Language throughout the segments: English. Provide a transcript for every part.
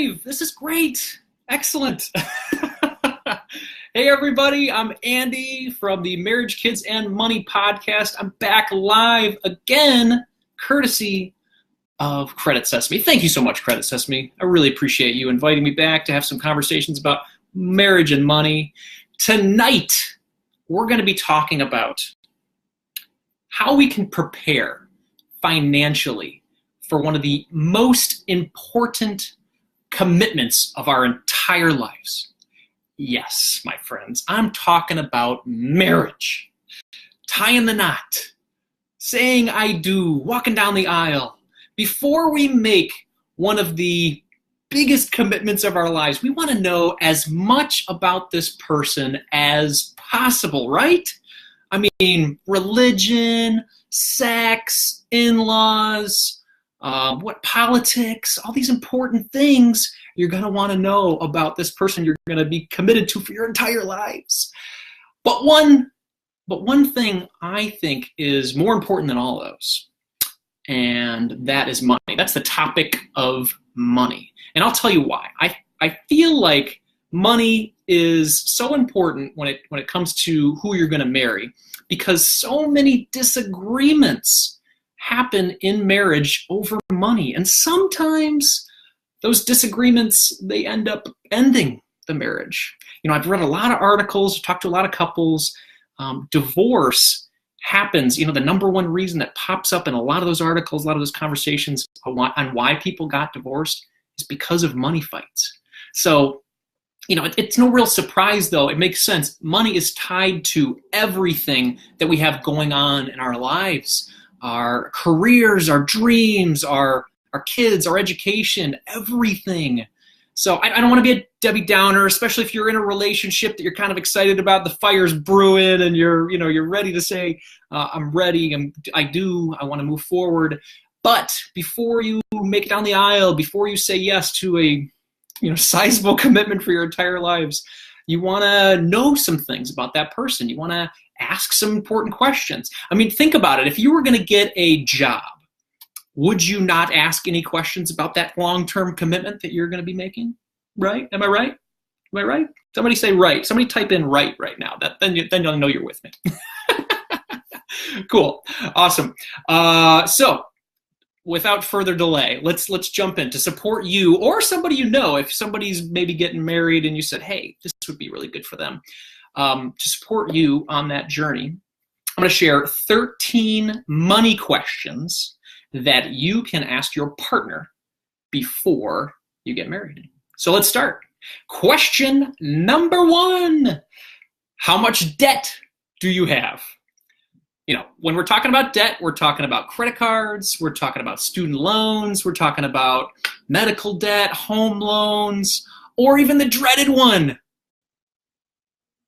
live. This is great. Excellent. Hey, everybody. I'm Andy from the Marriage, Kids, and Money podcast. I'm back live again, courtesy of Credit Sesame. Thank you so much, Credit Sesame. I really appreciate you inviting me back to have some conversations about marriage and money. Tonight, we're going to be talking about how we can prepare financially for one of the most important commitments of our entire lives. Yes, my friends, I'm talking about marriage. Tying the knot, saying I do, walking down the aisle. Before we make one of the biggest commitments of our lives, we want to know as much about this person as possible, right? I mean, religion, sex, in-laws, politics, all these important things you're going to want to know about this person you're going to be committed to for your entire lives. But one thing I think is more important than all those, and that is money. That's the topic of money. And I'll tell you why. I feel like money is so important when it comes to who you're going to marry, because so many disagreements happen in marriage over money. And sometimes those disagreements, they end up ending the marriage. You know, I've read a lot of articles, talked to a lot of couples. Divorce happens, the number one reason that pops up in a lot of those articles, a lot of those conversations on why people got divorced is because of money fights. So, it's no real surprise, though. It makes sense. Money is tied to everything that we have going on in our lives. Our careers, our dreams, our kids, our education, everything. So I don't want to be a Debbie Downer, especially if you're in a relationship that you're kind of excited about, the fire's brewing, and you're ready to say, I'm ready, I want to move forward. But before you make it down the aisle, before you say yes to a sizable commitment for your entire lives, you want to know some things about that person. You want to ask some important questions. I mean, think about it. If you were going to get a job, would you not ask any questions about that long-term commitment that you're going to be making? Right? Am I right? Am I right? Somebody say right. Somebody type in right now. Then you'll know you're with me. Cool. Awesome. So without further delay, let's jump in to support you or somebody if somebody's maybe getting married and you said, hey, this would be really good for them. To support you on that journey, I'm going to share 13 money questions that you can ask your partner before you get married. So let's start. Question number 1, how much debt do you have? When we're talking about debt, we're talking about credit cards, we're talking about student loans, we're talking about medical debt, home loans, or even the dreaded one,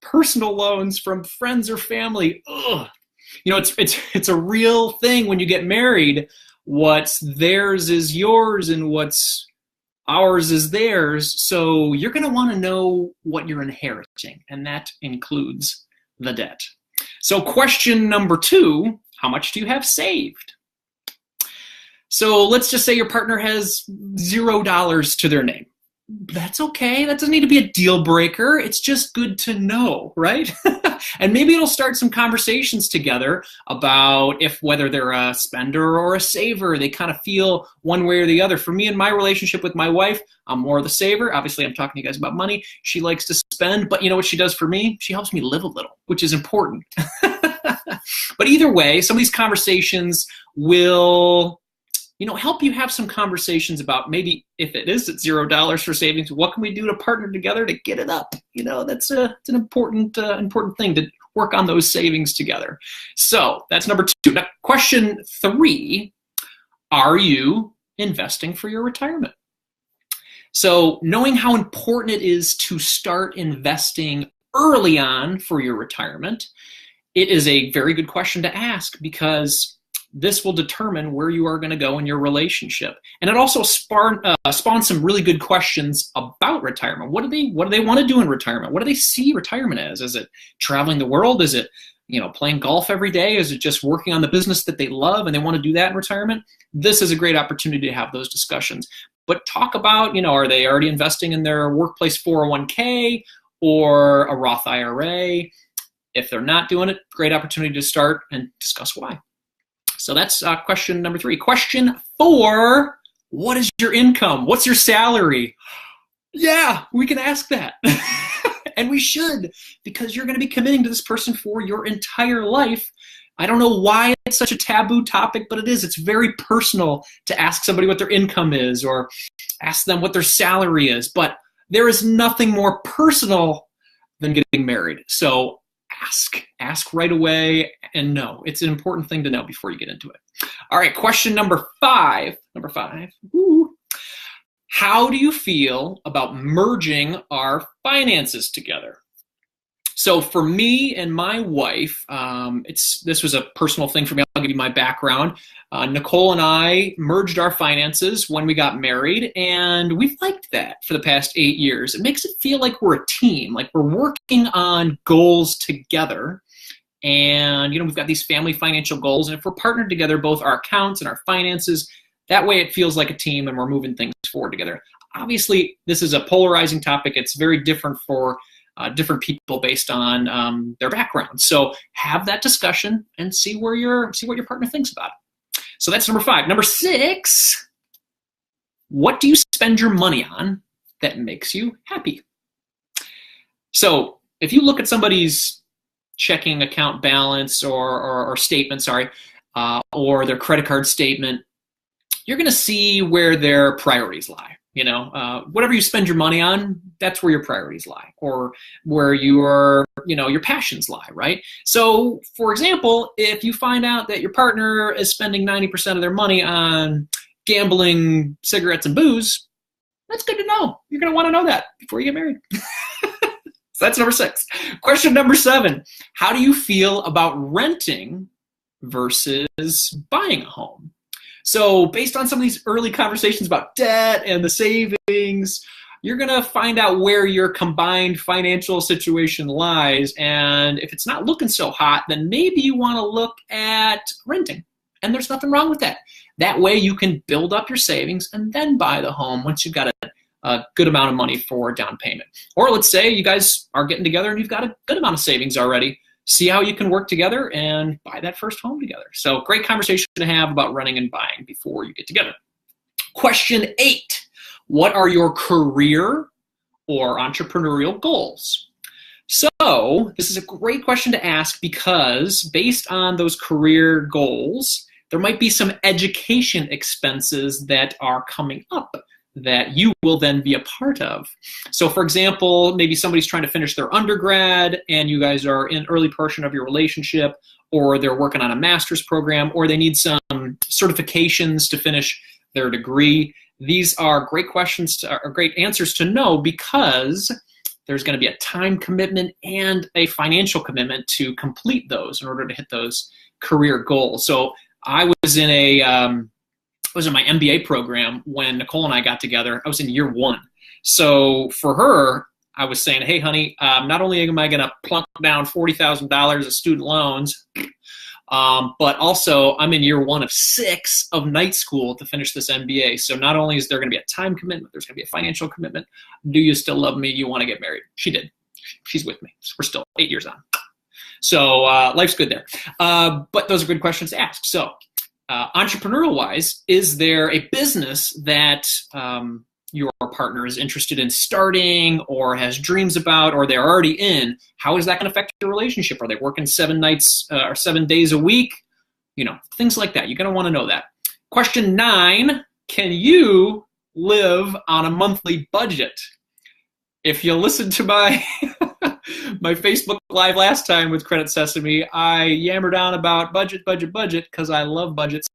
personal loans from friends or family. Ugh. It's a real thing when you get married. What's theirs is yours, and what's ours is theirs. So you're going to want to know what you're inheriting, and that includes the debt. So question number 2, how much do you have saved? So let's just say your partner has $0 to their name. That's okay. That doesn't need to be a deal breaker. It's just good to know, right? And maybe it'll start some conversations together about whether they're a spender or a saver. They kind of feel one way or the other. For me and my relationship with my wife, I'm more of the saver. Obviously, I'm talking to you guys about money. She likes to spend, but you know what she does for me? She helps me live a little, which is important. But either way, some of these conversations will help you have some conversations about maybe if it is at $0 for savings, what can we do to partner together to get it up? It's an important thing to work on those savings together. So that's number 2. Now, question 3, are you investing for your retirement? So knowing how important it is to start investing early on for your retirement, it is a very good question to ask, because this will determine where you are going to go in your relationship. And it also spawns some really good questions about retirement. What do they want to do in retirement? What do they see retirement as? Is it traveling the world? Is it playing golf every day? Is it just working on the business that they love and they want to do that in retirement? This is a great opportunity to have those discussions. but talk about, are they already investing in their workplace 401k or a Roth IRA? If they're not doing it, great opportunity to start and discuss why. So that's question number 3. Question 4, what is your income? What's your salary? Yeah, we can ask that. And we should, because you're going to be committing to this person for your entire life. I don't know why it's such a taboo topic, but it is. It's very personal to ask somebody what their income is or ask them what their salary is. But there is nothing more personal than getting married. So ask right away and know. It's an important thing to know before you get into it. All right, question number 5. Woo. How do you feel about merging our finances together? So for me and my wife, this was a personal thing for me. I'll give you my background. Nicole and I merged our finances when we got married, and we've liked that for the past 8 years. It makes it feel like we're a team, like we're working on goals together. And we've got these family financial goals, and if we're partnered together, both our accounts and our finances, that way it feels like a team and we're moving things forward together. Obviously, this is a polarizing topic. It's very different for different people based on their background. So have that discussion and see what your partner thinks about it. So that's number 5. Number 6, what do you spend your money on that makes you happy? So if you look at somebody's checking account balance or statement, or their credit card statement, you're going to see where their priorities lie. Whatever you spend your money on, that's where your priorities lie, or where your passions lie, right? So, for example, if you find out that your partner is spending 90% of their money on gambling, cigarettes, and booze, that's good to know. You're going to want to know that before you get married. So that's number 6. Question number 7, how do you feel about renting versus buying a home? So based on some of these early conversations about debt and the savings, you're going to find out where your combined financial situation lies. And if it's not looking so hot, then maybe you want to look at renting. And there's nothing wrong with that. That way you can build up your savings and then buy the home once you've got a good amount of money for down payment. Or let's say you guys are getting together and you've got a good amount of savings already. See how you can work together and buy that first home together. So great conversation to have about renting and buying before you get together. Question 8, what are your career or entrepreneurial goals? So this is a great question to ask because based on those career goals, there might be some education expenses that are coming up that you will then be a part of. So for example, maybe somebody's trying to finish their undergrad and you guys are in early portion of your relationship, or they're working on a master's program, or they need some certifications to finish their degree. These are great questions or great answers to know because there's going to be a time commitment and a financial commitment to complete those in order to hit those career goals. So I was in my MBA program when Nicole and I got together. I was in year 1. So for her, I was saying, hey, honey, not only am I going to plunk down $40,000 of student loans, but also I'm in year 1 of 6 of night school to finish this MBA. So not only is there going to be a time commitment, there's going to be a financial commitment. Do you still love me? You want to get married? She did. She's with me. We're still 8 years on. So life's good there. But those are good questions to ask. So entrepreneurial-wise, is there a business that your partner is interested in starting or has dreams about, or they're already in? How is that going to affect your relationship? Are they working 7 nights or 7 days a week? Things like that. You're going to want to know that. Question 9, can you live on a monthly budget? If you listen to my my Facebook Live last time with Credit Sesame, I yammered on about budget, because I love budgets,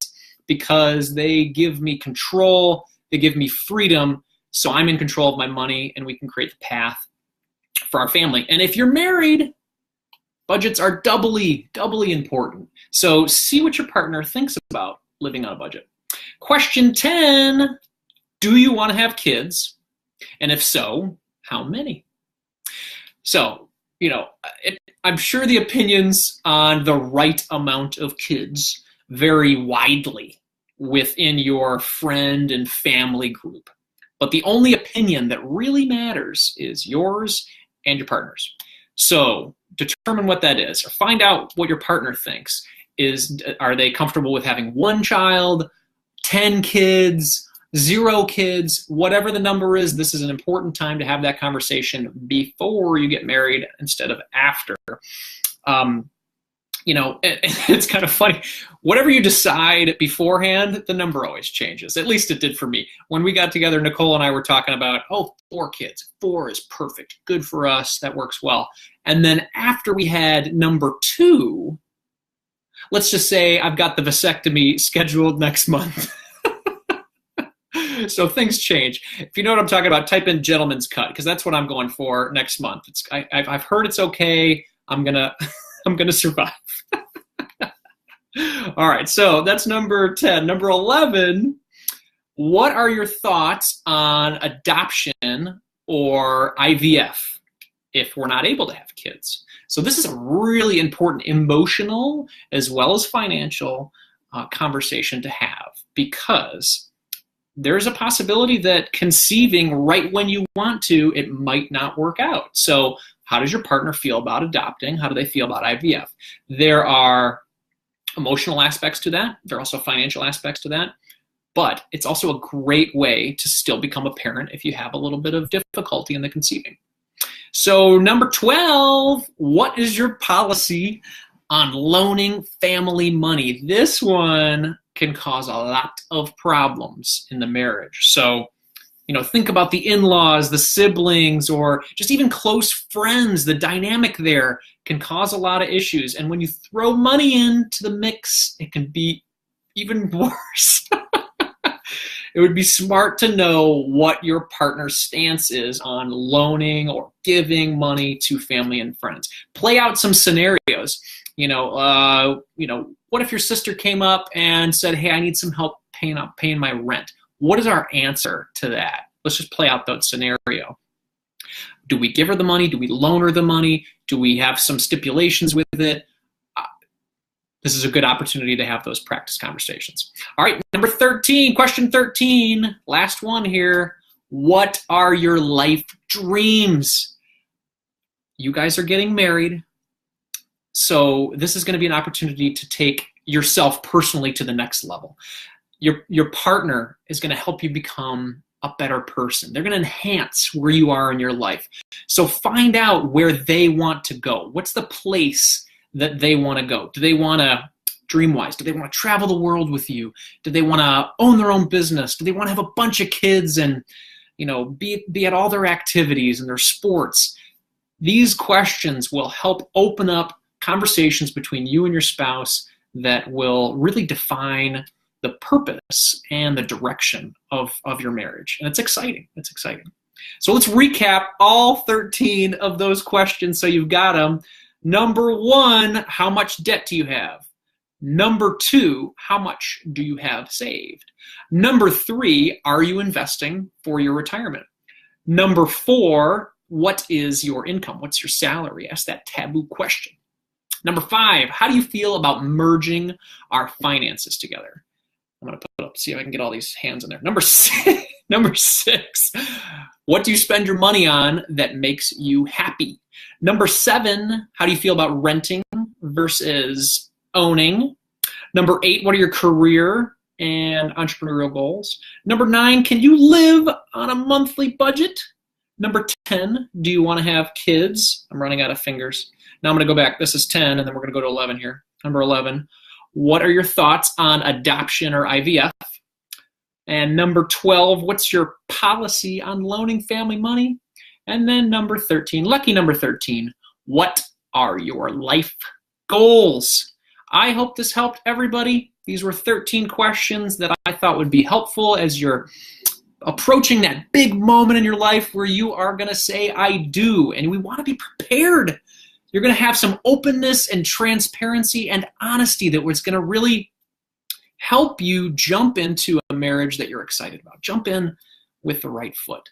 because they give me control, they give me freedom, so I'm in control of my money, and we can create the path for our family. And if you're married, budgets are doubly important. So see what your partner thinks about living on a budget. Question 10, do you want to have kids? And if so, how many? So, I'm sure the opinions on the right amount of kids vary widely within your friend and family group. But the only opinion that really matters is yours and your partner's. So determine what that is, or find out what your partner thinks. Are they comfortable with having 1 child, 10 kids, 0 kids, whatever the number is? This is an important time to have that conversation before you get married instead of after. It's kind of funny. Whatever you decide beforehand, the number always changes. At least it did for me. When we got together, Nicole and I were talking about, 4 kids. 4 is perfect. Good for us. That works well. And then after we had number 2, let's just say I've got the vasectomy scheduled next month. So things change. If you know what I'm talking about, type in gentleman's cut, because that's what I'm going for next month. I've heard it's okay. I'm gonna survive. All right, so that's number 10. Number 11, what are your thoughts on adoption or IVF if we're not able to have kids? So this is a really important emotional as well as financial conversation to have, because there's a possibility that conceiving right when you want to, it might not work out. So how does your partner feel about adopting? How do they feel about IVF? There are emotional aspects to that. There are also financial aspects to that. But it's also a great way to still become a parent if you have a little bit of difficulty in the conceiving. So number 12, what is your policy on loaning family money? This one can cause a lot of problems in the marriage. So, think about the in-laws, the siblings, or just even close friends. The dynamic there can cause a lot of issues. And when you throw money into the mix, it can be even worse. It would be smart to know what your partner's stance is on loaning or giving money to family and friends. Play out some scenarios. What if your sister came up and said, hey, I need some help paying my rent? What is our answer to that? Let's just play out that scenario. Do we give her the money? Do we loan her the money? Do we have some stipulations with it? This is a good opportunity to have those practice conversations. All right, number 13, question 13, last one here. What are your life dreams? You guys are getting married. So this is going to be an opportunity to take yourself personally to the next level. Your partner is going to help you become a better person. They're going to enhance where you are in your life. So find out where they want to go. What's the place that they want to go? Do they want to, dream-wise, do they want to travel the world with you? Do they want to own their own business? Do they want to have a bunch of kids and be at all their activities and their sports? These questions will help open up conversations between you and your spouse that will really define the purpose and the direction of your marriage. And it's exciting. It's exciting. So let's recap all 13 of those questions so you've got them. Number 1, how much debt do you have? Number 2, how much do you have saved? Number 3, are you investing for your retirement? Number 4, what is your income? What's your salary? Ask that taboo question. Number 5, how do you feel about merging our finances together? I'm going to put up, see if I can get all these hands in there. Number 6, what do you spend your money on that makes you happy? Number 7, how do you feel about renting versus owning? Number 8, what are your career and entrepreneurial goals? Number 9, can you live on a monthly budget? Number 10, do you want to have kids? I'm running out of fingers. Now I'm going to go back. This is 10, and then we're going to go to 11 here. Number 11, what are your thoughts on adoption or IVF? And number 12, what's your policy on loaning family money? And then number 13, lucky number 13, what are your life goals? I hope this helped everybody. These were 13 questions that I thought would be helpful as you're approaching that big moment in your life where you are going to say, I do. And we want to be prepared. You're going to have some openness and transparency and honesty that was going to really help you jump into a marriage that you're excited about. Jump in with the right foot.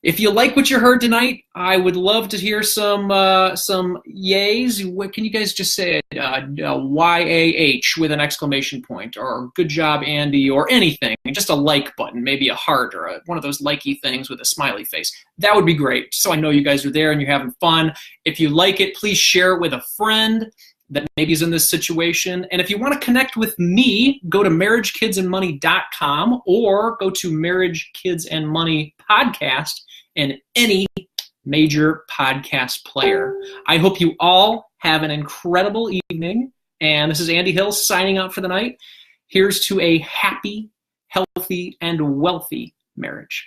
If you like what you heard tonight, I would love to hear some yays. What can you guys just say? YAH with an exclamation point, or good job, Andy, or anything. Just a like button, maybe a heart or one of those likey things with a smiley face. That would be great, so I know you guys are there and you're having fun. If you like it, please share it with a friend that maybe is in this situation. And if you want to connect with me, go to marriagekidsandmoney.com or go to Marriage, Kids, and Money podcast in any major podcast player. I hope you all have an incredible evening. And this is Andy Hill signing out for the night. Here's to a happy, healthy, and wealthy marriage.